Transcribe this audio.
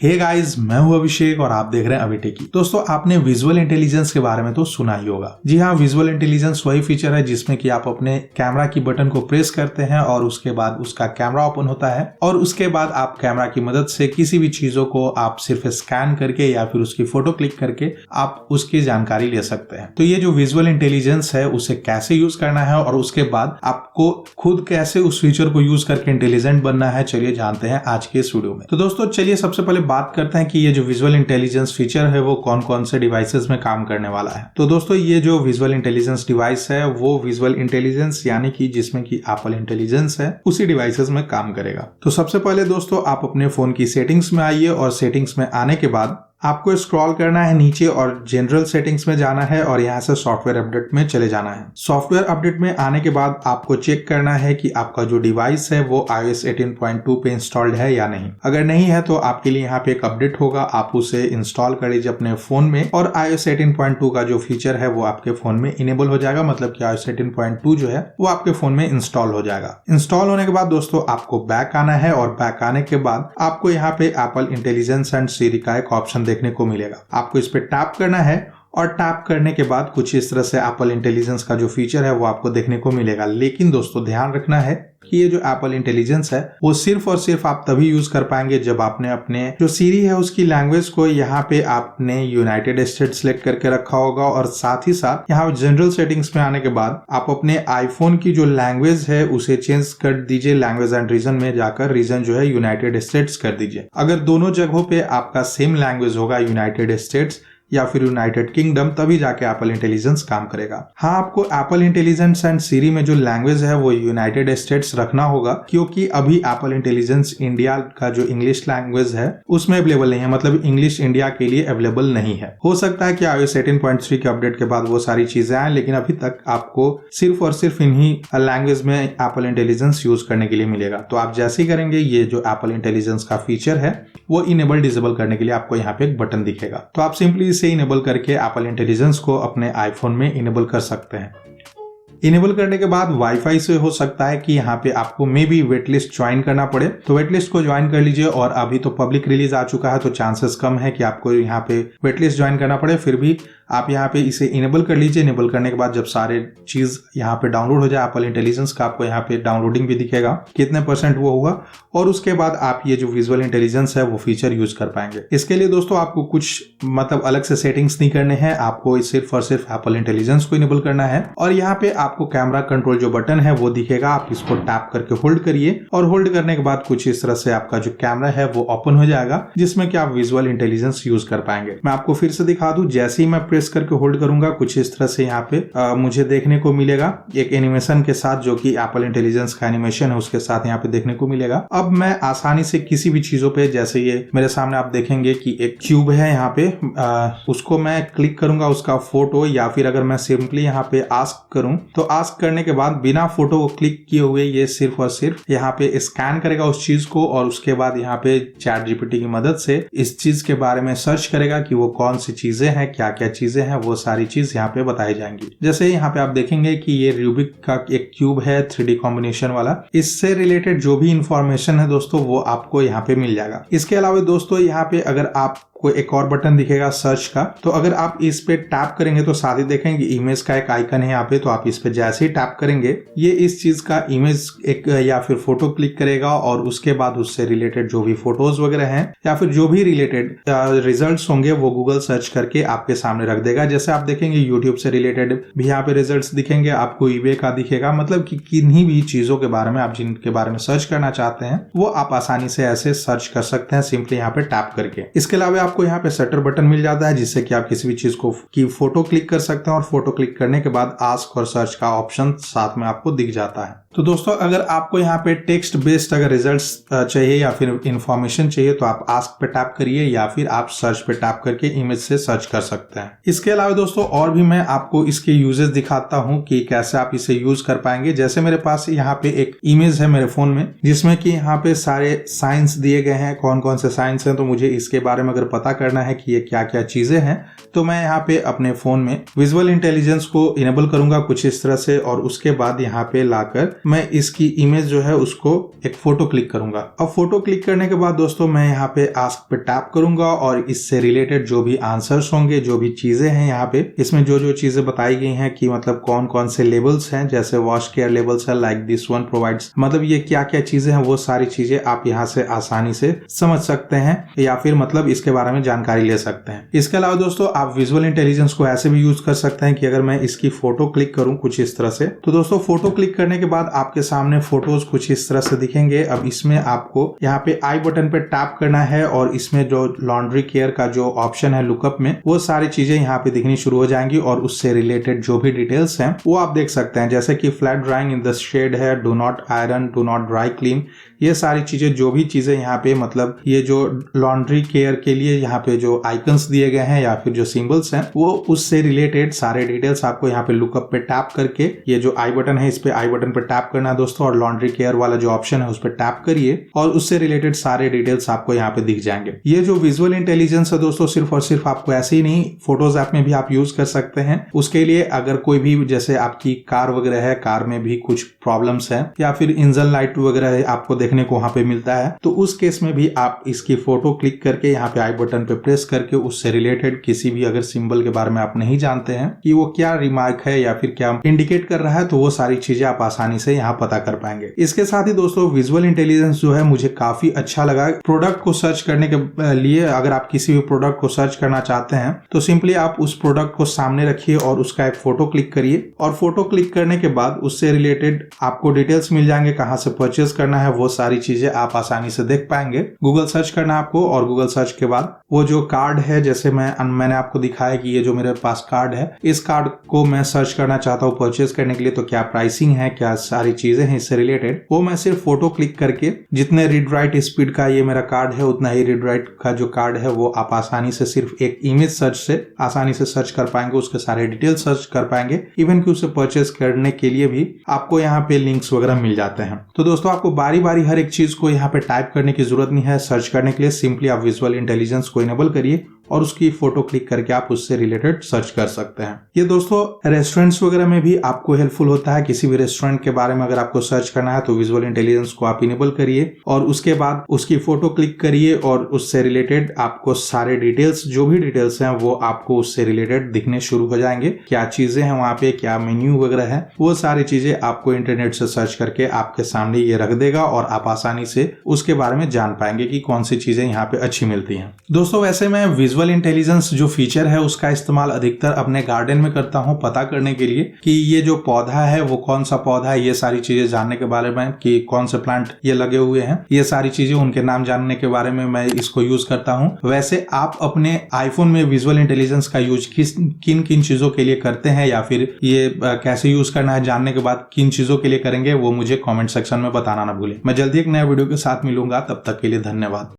Hey guys, मैं हूं अभिषेक और आप देख रहे हैं अभिटेकी। दोस्तों, आपने विजुअल इंटेलिजेंस के बारे में तो सुना ही होगा। जी हाँ, विजुअल इंटेलिजेंस वही फीचर है जिसमें कि आप अपने कैमरा की बटन को प्रेस करते हैं और उसके बाद उसका कैमरा ओपन होता है और उसके बाद आप कैमरा की मदद से किसी भी चीजों को आप सिर्फ स्कैन करके या फिर उसकी फोटो क्लिक करके आप उसकी जानकारी ले सकते हैं। तो ये जो विजुअल इंटेलिजेंस है उसे कैसे यूज करना है और उसके बाद आपको खुद कैसे उस फीचर को यूज करके इंटेलिजेंट बनना है, चलिए जानते हैं आज के इस वीडियो में। तो दोस्तों, चलिए सबसे पहले बात करते हैं कि ये जो विजुअल इंटेलिजेंस फीचर है वो कौन कौन से डिवाइसेस में काम करने वाला है। तो दोस्तों, ये जो विजुअल इंटेलिजेंस डिवाइस है वो विजुअल इंटेलिजेंस यानी कि जिसमें कि एप्पल इंटेलिजेंस है उसी डिवाइसेस में काम करेगा। तो सबसे पहले दोस्तों, आप अपने फोन की सेटिंग्स में आइए और सेटिंग्स में आने के बाद आपको स्क्रॉल करना है नीचे और जनरल सेटिंग्स में जाना है और यहाँ से सॉफ्टवेयर अपडेट में चले जाना है। सॉफ्टवेयर अपडेट में आने के बाद आपको चेक करना है कि आपका जो डिवाइस है वो iOS 18.2 पे इंस्टॉल्ड है या नहीं। अगर नहीं है तो आपके लिए यहाँ पे एक अपडेट होगा, आप उसे इंस्टॉल कर लीजिए अपने फोन में और iOS 18.2 का जो फीचर है वो आपके फोन में इनेबल हो जाएगा। मतलब कि iOS 18.2 जो है वो आपके फोन में इंस्टॉल हो जाएगा। इंस्टॉल होने के बाद दोस्तों आपको बैक आना है और बैक आने के बाद आपको यहाँ पे एप्पल इंटेलिजेंस एंड सीरी का एक ऑप्शन देखने को मिलेगा। आपको इस पे टैप करना है और टैप करने के बाद कुछ इस तरह से एप्पल इंटेलिजेंस का जो फीचर है वो आपको देखने को मिलेगा। लेकिन दोस्तों, ध्यान रखना है कि ये जो एप्पल इंटेलिजेंस है वो सिर्फ और सिर्फ आप तभी यूज कर पाएंगे जब आपने अपने जो सीरी है उसकी लैंग्वेज को यहाँ पे आपने यूनाइटेड स्टेट्स सेलेक्ट करके रखा होगा और साथ ही साथ यहाँ जनरल सेटिंग्स में आने के बाद आप अपने आईफोन की जो लैंग्वेज है उसे चेंज कर दीजिए। लैंग्वेज एंड रीजन में जाकर रीजन जो है यूनाइटेड स्टेट्स कर दीजिए। अगर दोनों जगहों पे आपका सेम लैंग्वेज होगा, यूनाइटेड स्टेट्स या फिर यूनाइटेड किंगडम, तभी जाके एप्पल इंटेलिजेंस काम करेगा। हाँ, आपको एप्पल इंटेलिजेंस एंड सीरी में जो लैंग्वेज है वो यूनाइटेड स्टेट्स रखना होगा क्योंकि अभी एप्पल इंटेलिजेंस इंडिया का जो इंग्लिश लैंग्वेज है उसमें अवेलेबल नहीं है। मतलब इंग्लिश इंडिया के लिए अवेलेबल नहीं है। हो सकता है कि iOS 18.3 के अपडेट के बाद वो सारी चीजें आए, लेकिन अभी तक आपको सिर्फ और सिर्फ इन्हीं लैंग्वेज में एप्पल इंटेलिजेंस यूज करने के लिए मिलेगा। तो आप जैसे ही करेंगे, ये जो एप्पल इंटेलिजेंस का फीचर है वो इनेबल डिसेबल करने के लिए आपको यहाँ पे एक बटन दिखेगा। तो आप सिंपली इसे इनेबल करके एप्पल इंटेलिजेंस को अपने आईफोन में इनेबल कर सकते हैं। इनेबल करने के बाद वाईफाई से हो सकता है कि यहाँ पे आपको मे बी वेटलिस्ट ज्वाइन करना पड़े, तो वेटलिस्ट को ज्वाइन कर लीजिए। और अभी तो पब्लिक रिलीज आ चुका है तो चांसेस कम है कि आपको यहाँ पे वेटलिस्ट ज्वाइन करना पड़े। फिर भी आप यहाँ पे इसे इनेबल कर लीजिए। इनेबल करने के बाद जब सारे चीज यहाँ पे डाउनलोड हो जाए एप्पल इंटेलिजेंस का, आपको यहाँ पे डाउनलोडिंग भी दिखेगा कितने % वो हुआ और उसके बाद आप ये जो विजुअल इंटेलिजेंस है वो फीचर यूज कर पाएंगे। इसके लिए दोस्तों आपको कुछ मतलब अलग से सेटिंग्स नहीं करने हैं, आपको सिर्फ और सिर्फ एप्पल इंटेलिजेंस को इनेबल करना है और यहाँ पे आपको कैमरा कंट्रोल जो बटन है वो दिखेगा। आप इसको टैप करके होल्ड करिए और होल्ड करने के बाद कुछ इस तरह से आपका जो कैमरा है वो ओपन हो जाएगा जिसमें कि आप विजुअल इंटेलिजेंस यूज कर पाएंगे। मैं आपको फिर से दिखा दूं, जैसे ही मैं प्रेस करके होल्ड करूंगा कुछ इस तरह से यहाँ पे मुझे देखने को मिलेगा एक एनिमेशन के साथ, जो कि एप्पल इंटेलिजेंस का एनिमेशन है उसके साथ यहाँ पे देखने को मिलेगा। अब मैं आसानी से किसी भी चीजों पे, जैसे ये मेरे सामने आप देखेंगे कि एक क्यूब है यहाँ पे, उसको मैं क्लिक करूंगा उसका फोटो, या फिर अगर मैं सिंपली यहाँ पे आस्क करूं तो आस्क करने के बाद बिना फोटो को क्लिक किए हुए ये सिर्फ और सिर्फ यहाँ पे स्कैन करेगा उस चीज को और उसके बाद यहाँ पे चैट जीपीटी की मदद से इस चीज के बारे में सर्च करेगा कि वो कौन सी चीजें हैं, क्या क्या चीजें हैं, वो सारी चीज यहाँ पे बताई जाएंगी। जैसे यहाँ पे आप देखेंगे कि ये रूबिक का एक क्यूब है 3D कॉम्बिनेशन वाला, इससे रिलेटेड जो भी इंफॉर्मेशन है दोस्तों वो आपको यहाँ पे मिल जाएगा। इसके अलावा दोस्तों यहाँ पे अगर आप को एक और बटन दिखेगा सर्च का, तो अगर आप इस पे टैप करेंगे तो साथ ही देखेंगे इमेज का एक आइकन है यहाँ पे, तो आप इस पे जैसे ही टैप करेंगे ये इस चीज का इमेज एक या फिर फोटो क्लिक करेगा और उसके बाद उससे रिलेटेड जो भी फोटोज वगैरह हैं या फिर जो भी रिलेटेड रिजल्ट्स होंगे वो गूगल सर्च करके आपके सामने रख देगा। जैसे आप देखेंगे यूट्यूब से रिलेटेड भी यहाँ पे रिजल्ट्स दिखेंगे, आपको ईबे का दिखेगा। मतलब कि किन्हीं भी चीजों के बारे में आप जिनके बारे में सर्च करना चाहते हैं वो आप आसानी से ऐसे सर्च कर सकते हैं सिंपली यहाँ पे टैप करके। इसके अलावा आपको यहाँ पे शटर बटन मिल जाता है जिससे कि आप किसी भी चीज को की फोटो क्लिक कर सकते हैं और फोटो क्लिक करने के बाद आस्क और सर्च का ऑप्शन साथ में आपको दिख जाता है। तो दोस्तों, अगर आपको यहाँ पे टेक्स्ट बेस्ड अगर रिजल्ट्स चाहिए या फिर इंफॉर्मेशन चाहिए तो आप आस्क पे टैप करिए या फिर आप सर्च पे टैप करके इमेज से सर्च कर सकते हैं। इसके अलावा दोस्तों और भी मैं आपको इसके यूजेस दिखाता हूँ कि कैसे आप इसे यूज कर पाएंगे। जैसे मेरे पास यहाँ पे एक इमेज है मेरे फोन में जिसमें कि यहाँ पे सारे साइंस दिए गए हैं, कौन कौन से साइंस हैं, तो मुझे इसके बारे में अगर पता करना है कि ये क्या क्या चीजें हैं तो मैं यहाँ पे अपने फोन में विजुअल इंटेलिजेंस को इनेबल करूंगा कुछ इस तरह से, और उसके बाद यहाँ पे लाकर मैं इसकी इमेज जो है उसको एक फोटो क्लिक करूंगा। अब फोटो क्लिक करने के बाद दोस्तों मैं यहाँ पे आस्क पे टैप करूंगा और इससे रिलेटेड जो भी आंसर्स होंगे, जो भी चीजें हैं यहाँ पे, इसमें जो जो चीजें बताई गई हैं कि मतलब कौन कौन से लेबल्स हैं, जैसे वॉश केयर लेबल्स है, लाइक दिस वन प्रोवाइड्स, मतलब ये क्या क्या चीजें हैं, वो सारी चीजें आप यहाँ से आसानी से समझ सकते हैं या फिर मतलब इसके बारे में जानकारी ले सकते हैं। इसके अलावा दोस्तों आप विजुअल इंटेलिजेंस को ऐसे भी यूज कर सकते हैं कि अगर मैं इसकी फोटो क्लिक करूं कुछ इस तरह से, तो दोस्तों फोटो क्लिक करने के बाद आपके सामने फोटोज कुछ इस तरह से दिखेंगे। अब इसमें आपको यहाँ पे आई बटन पे टैप करना है और इसमें जो लॉन्ड्री केयर का जो ऑप्शन है लुकअप में, वो सारी चीजें यहाँ पे दिखनी शुरू हो जाएंगी और उससे रिलेटेड जो भी डिटेल्स हैं वो आप देख सकते हैं, जैसे कि flat drying in the shade है, do not iron, do not dry clean, ये सारी चीजें, जो भी चीजें यहाँ पे मतलब ये जो लॉन्ड्री केयर के लिए यहाँ पे जो आइकन्स दिए गए हैं या फिर जो सिंबल्स हैं, वो उससे रिलेटेड सारे डिटेल्स आपको यहाँ पे लुकअप पे टैप करके, ये जो आई बटन है इस पे आई बटन पे टैप करना है दोस्तों, और लॉन्ड्री केयर वाला जो ऑप्शन है उस पर टैप करिए और उससे रिलेटेड सारे डिटेल्स आपको यहाँ पे दिख जाएंगे। ये जो विजुअल इंटेलिजेंस है दोस्तों सिर्फ और सिर्फ आपको ऐसे ही नहीं, फोटोज ऐप में भी आप यूज कर सकते हैं। उसके लिए अगर कोई भी जैसे आपकी कार वगैरह है, कार में भी कुछ प्रॉब्लम्स है या फिर इंजन लाइट वगैरह आपको देखने को वहां पे मिलता है, तो उस केस में भी आप इसकी फोटो क्लिक करके यहाँ पे आई बटन पे प्रेस करके उससे रिलेटेड किसी भी अगर सिंबल के बारे में आप नहीं जानते हैं कि वो क्या रिमार्क है या फिर क्या इंडिकेट कर रहा है, तो वो सारी चीजें आप आसानी से यहाँ पता कर पाएंगे। इसके साथ ही दोस्तों विजुअल इंटेलिजेंस जो है मुझे काफी अच्छा लगा प्रोडक्ट को सर्च करने के लिए। अगर आप किसी भी प्रोडक्ट को सर्च करना चाहते हैं तो सिंपली आप उस प्रोडक्ट को सामने रखिए और उसका एक फोटो क्लिक करिए, और फोटो क्लिक करने के बाद उससे रिलेटेड आपको डिटेल्स मिल जाएंगे, कहाँ से परचेज करना है, वो सारी चीजें आप आसानी से देख पाएंगे। गूगल सर्च करना आपको, और गूगल सर्च के बाद वो जो कार्ड है, जैसे मैंने आपको दिखाया कि ये जो मेरे पास कार्ड है, इस कार्ड को मैं सर्च करना चाहता हूँ परचेज करने के लिए, तो क्या प्राइसिंग है, क्या सारी चीजें हैं इससे रिलेटेड, वो मैं सिर्फ फोटो क्लिक करके, जितने रीड राइट स्पीड का ये मेरा कार्ड है उतना ही रीड राइट का जो कार्ड है वो आप आसानी से सिर्फ एक इमेज सर्च से आसानी से सर्च कर पाएंगे, उसके सारे डिटेल सर्च कर पाएंगे। इवन कि उसे परचेज करने के लिए भी आपको यहाँ पे लिंक्स वगैरह मिल जाते हैं। तो दोस्तों आपको बारी बारी हर एक चीज को यहाँ पे टाइप करने की जरूरत नहीं है। सर्च करने के लिए सिंपली आप विजुअल इंटेलिजेंस को इनेबल करिए और उसकी फोटो क्लिक करके आप उससे रिलेटेड सर्च कर सकते हैं। ये दोस्तों रेस्टोरेंट्स वगैरह में भी आपको हेल्पफुल होता है। किसी भी रेस्टोरेंट के बारे में अगर आपको सर्च करना है तो विजुअल इंटेलिजेंस को आप इनेबल करिए और उसके बाद उसकी फोटो क्लिक करिए और उससे रिलेटेड आपको सारे डिटेल्स, जो भी डिटेल्स हैं वो आपको उससे रिलेटेड दिखने शुरू हो जाएंगे। क्या चीजें हैं वहां पे, क्या मेन्यू वगैरह है, वो सारी चीजें आपको इंटरनेट से सर्च करके आपके सामने ये रख देगा और आप आसानी से उसके बारे में जान पाएंगे कि कौन सी चीजें यहाँ पे अच्छी मिलती हैं। दोस्तों वैसे मैं विजुअल इंटेलिजेंस जो फीचर है उसका इस्तेमाल अधिकतर अपने गार्डन में करता हूं पता करने के लिए कि ये जो पौधा है वो कौन सा पौधा है, ये सारी चीजें जानने के बारे में कि कौन से प्लांट ये लगे हुए हैं, ये सारी चीजें उनके नाम जानने के बारे में मैं इसको यूज करता हूं। वैसे आप अपने आईफोन में विजुअल इंटेलिजेंस का यूज किन किन चीजों के लिए करते हैं या फिर ये कैसे यूज करना है जानने के बाद किन चीजों के लिए करेंगे, वो मुझे कॉमेंट सेक्शन में बताना ना भूलें। मैं जल्दी एक नया वीडियो के साथ मिलूंगा, तब तक के लिए धन्यवाद।